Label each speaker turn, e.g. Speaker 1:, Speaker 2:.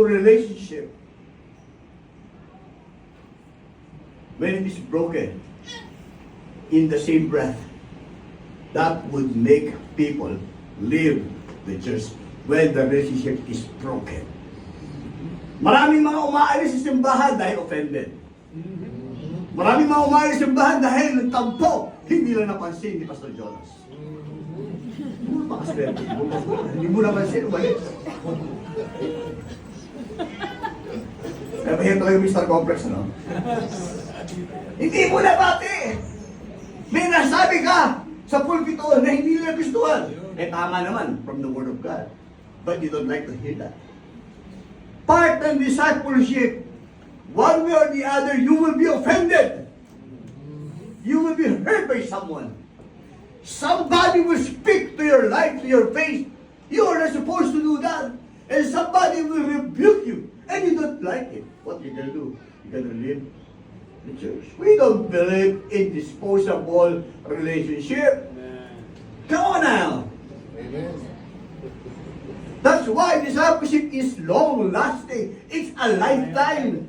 Speaker 1: relationship, when it is broken in the same breath, that would make people leave the church when the relationship is broken. Maraming mga umaalis sa simbahan dahil offended. Maraming mga umaalis sa simbahan dahil nagtampo, hindi lang napansin ni Pastor Jonas. Hindi mo napansin, umalis. Kaya mahirap talaga yung Mr. Complex, no? Hindi mo na pati! May nasabi ka sa pulpito na hindi nila gustuhan. Eh tama naman, from the Word of God. But you don't like to hear that. Part ng discipleship, one way or the other, you will be offended. You will be hurt by someone. Somebody will speak to your life, to your face. You are not supposed to do that. And somebody will rebuke you. And you don't like it. What you gonna do? You gonna leave the church. We don't believe in disposable relationship. Come on now.
Speaker 2: Amen.
Speaker 1: That's why discipleship is long-lasting. It's a lifetime.